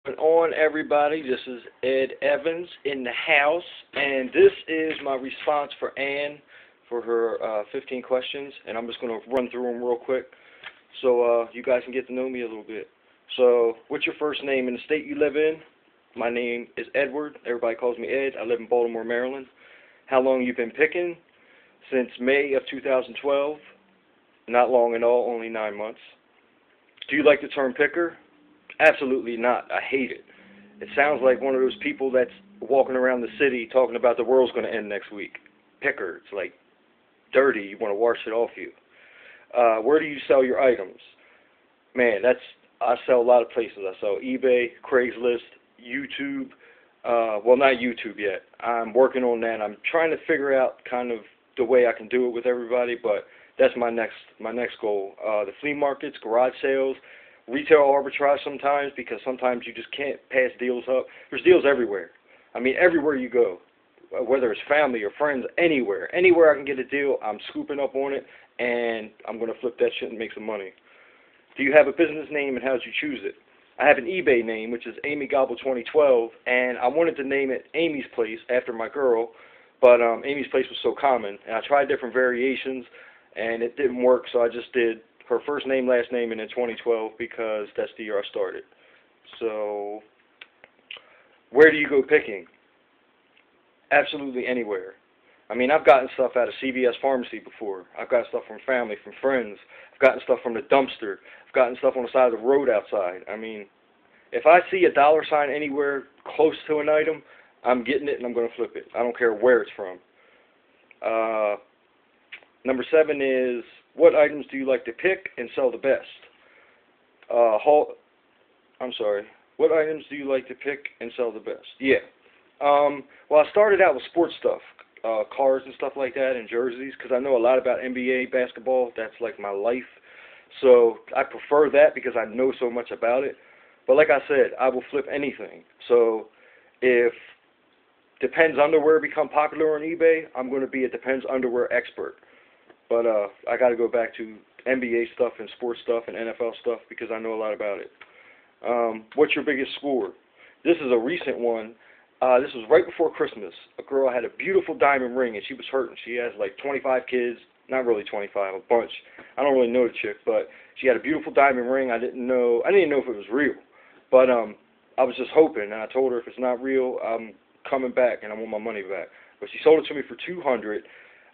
On everybody, this is Ed Evans in the house, and this is my response for Ann for her 15 questions, and I'm just going to run through them real quick so you guys can get to know me a little bit. So, what's your first name in the state you live in? My name is Edward. Everybody calls me Ed. I live in Baltimore, Maryland. How long you been picking? Since May of 2012. Not long at all, only 9 months. Do you like the term picker? Absolutely not. I hate it. It sounds like one of those people that's walking around the city talking about the world's going to end next week. Picker. It's like dirty. You want to wash it off you. Where do you sell your items? Man, I sell a lot of places. I sell eBay, Craigslist, YouTube. Well, not YouTube yet. I'm working on that. I'm trying to figure out kind of the way I can do it with everybody, but that's my next goal. The flea markets, garage sales, retail arbitrage sometimes, because sometimes you just can't pass deals up. There's deals everywhere. I mean, everywhere you go, whether it's family or friends, anywhere. Anywhere I can get a deal, I'm scooping up on it, and I'm going to flip that shit and make some money. Do you have a business name, and how did you choose it? I have an eBay name, which is Amy Gobble 2012, and I wanted to name it Amy's Place after my girl, but Amy's Place was so common, and I tried different variations, and it didn't work, so I just did her first name, last name, and then 2012 because that's the year I started. So, where do you go picking? Absolutely anywhere. I mean, I've gotten stuff out of CVS Pharmacy before. I've got stuff from family, from friends. I've gotten stuff from the dumpster. I've gotten stuff on the side of the road outside. I mean, if I see a dollar sign anywhere close to an item, I'm getting it and I'm going to flip it. I don't care where it's from. Number 7 is, what items do you like to pick and sell the best? What items do you like to pick and sell the best? Yeah. Well, I started out with sports stuff, cars and stuff like that, and jerseys, because I know a lot about NBA basketball. That's like my life. So I prefer that because I know so much about it. But like I said, I will flip anything. So if Depends underwear become popular on eBay, I'm going to be a Depends underwear expert. But I got to go back to NBA stuff and sports stuff and NFL stuff because I know a lot about it. What's your biggest score? This is a recent one. This was right before Christmas. A girl had a beautiful diamond ring, and she was hurting. She has like 25 kids. Not really 25, a bunch. I don't really know the chick, but she had a beautiful diamond ring. I didn't know if it was real. But I was just hoping, and I told her if it's not real, I'm coming back, and I want my money back. But she sold it to me for $200.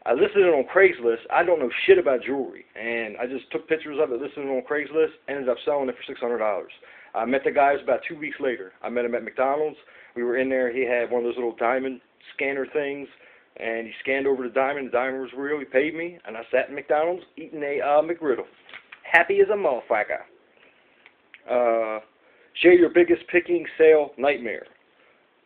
I listed it on Craigslist. I don't know shit about jewelry, and I just took pictures of it, listed it on Craigslist, ended up selling it for $600. I met the guy. It was about 2 weeks later. I met him at McDonald's. We were in there. He had one of those little diamond scanner things, and he scanned over the diamond. The diamond was real. He paid me, and I sat in McDonald's eating a McGriddle. Happy as a motherfucker. Share your biggest picking sale nightmare.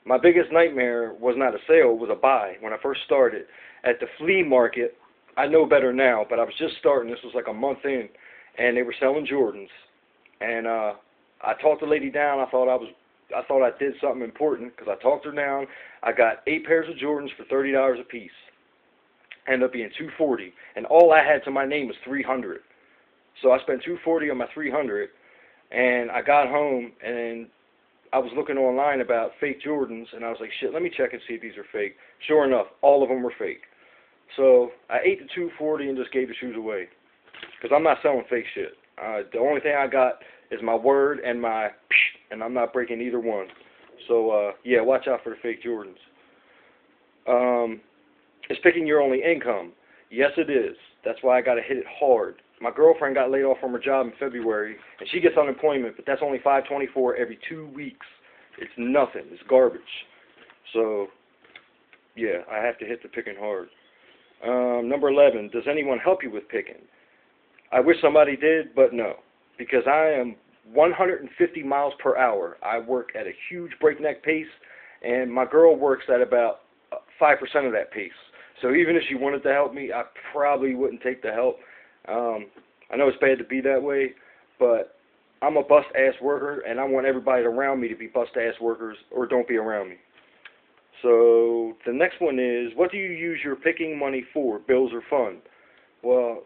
My biggest nightmare was not a sale, it was a buy. When I first started at the flea market, I know better now, but I was just starting. This was like a month in, and they were selling Jordans. And I talked the lady down. I thought I did something important because I talked her down. I got 8 pairs of Jordans for $30 a piece. Ended up being $240, and all I had to my name was $300. So I spent $240 on my $300, and I got home and I was looking online about fake Jordans, and I was like, shit, let me check and see if these are fake. Sure enough, all of them were fake. So I ate the $240 and just gave the shoes away because I'm not selling fake shit. The only thing I got is my word and my psh, and I'm not breaking either one. So, yeah, watch out for the fake Jordans. Is picking your only income? Yes, it is. That's why I got to hit it hard. My girlfriend got laid off from her job in February, and she gets unemployment, but that's only $524 every 2 weeks. It's nothing. It's garbage. So, yeah, I have to hit the picking hard. Number 11, does anyone help you with picking? I wish somebody did, but no, because I am 150 miles per hour. I work at a huge breakneck pace, and my girl works at about 5% of that pace. So even if she wanted to help me, I probably wouldn't take the help. I know it's bad to be that way, but I'm a bust-ass worker, and I want everybody around me to be bust-ass workers or don't be around me. So the next one is, what do you use your picking money for, bills or fun? Well,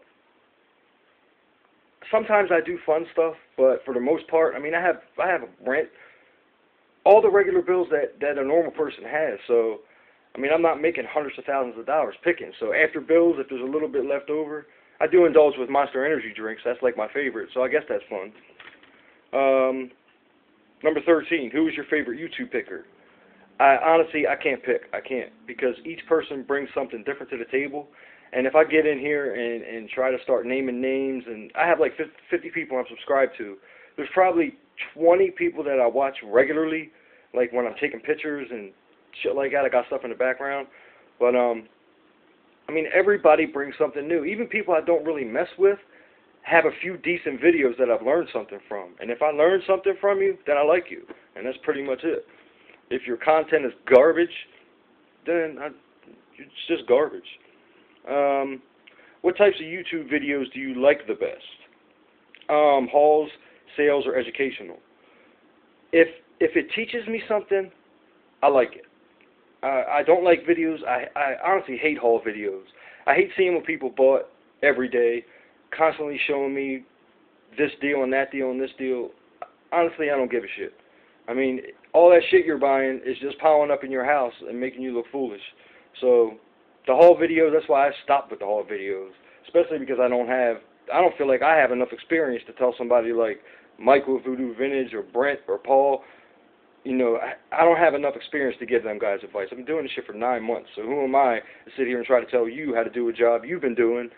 sometimes I do fun stuff, but for the most part, I mean, I have rent, all the regular bills that a normal person has. So, I mean, I'm not making hundreds of thousands of dollars picking. So after bills, if there's a little bit left over, I do indulge with Monster Energy drinks. That's like my favorite. So I guess that's fun. Number 13, who is your favorite YouTube picker? Honestly, I can't pick. I can't, because each person brings something different to the table. And if I get in here and try to start naming names, and I have like 50 people I'm subscribed to, there's probably 20 people that I watch regularly, like when I'm taking pictures and shit like that. I got stuff in the background. But, I mean, everybody brings something new. Even people I don't really mess with have a few decent videos that I've learned something from. And if I learn something from you, then I like you. And that's pretty much it. If your content is garbage, then it's just garbage. What types of YouTube videos do you like the best? Hauls, sales, or educational? If it teaches me something, I like it. I don't like videos. I honestly hate haul videos. I hate seeing what people bought every day, constantly showing me this deal and that deal and this deal. Honestly, I don't give a shit. I mean, all that shit you're buying is just piling up in your house and making you look foolish. So the haul videos, that's why I stopped with the haul videos, especially because I don't feel like I have enough experience to tell somebody like Michael Voodoo Vintage or Brent or Paul. You know, I don't have enough experience to give them guys advice. I've been doing this shit for 9 months, so who am I to sit here and try to tell you how to do a job you've been doing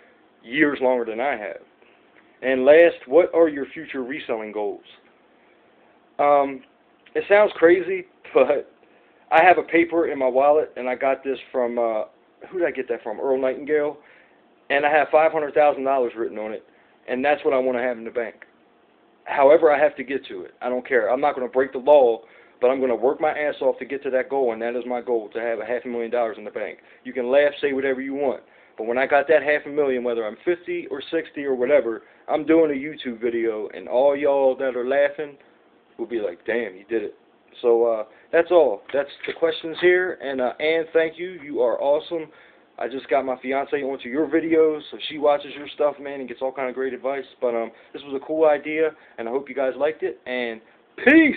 years longer than I have? And last, what are your future reselling goals? It sounds crazy, but I have a paper in my wallet, and I got this from, who did I get that from? Earl Nightingale. And I have $500,000 written on it, and that's what I want to have in the bank. However, I have to get to it. I don't care. I'm not going to break the law, but I'm going to work my ass off to get to that goal, and that is my goal, to have $500,000 in the bank. You can laugh, say whatever you want, but when I got that $500,000, whether I'm 50 or 60 or whatever, I'm doing a YouTube video, and all y'all that are laughing will be like, damn, he did it. So that's all. That's the questions here. And Ann, thank you. You are awesome. I just got my fiance onto your videos, so she watches your stuff, man, and gets all kind of great advice. But this was a cool idea, and I hope you guys liked it. And peace!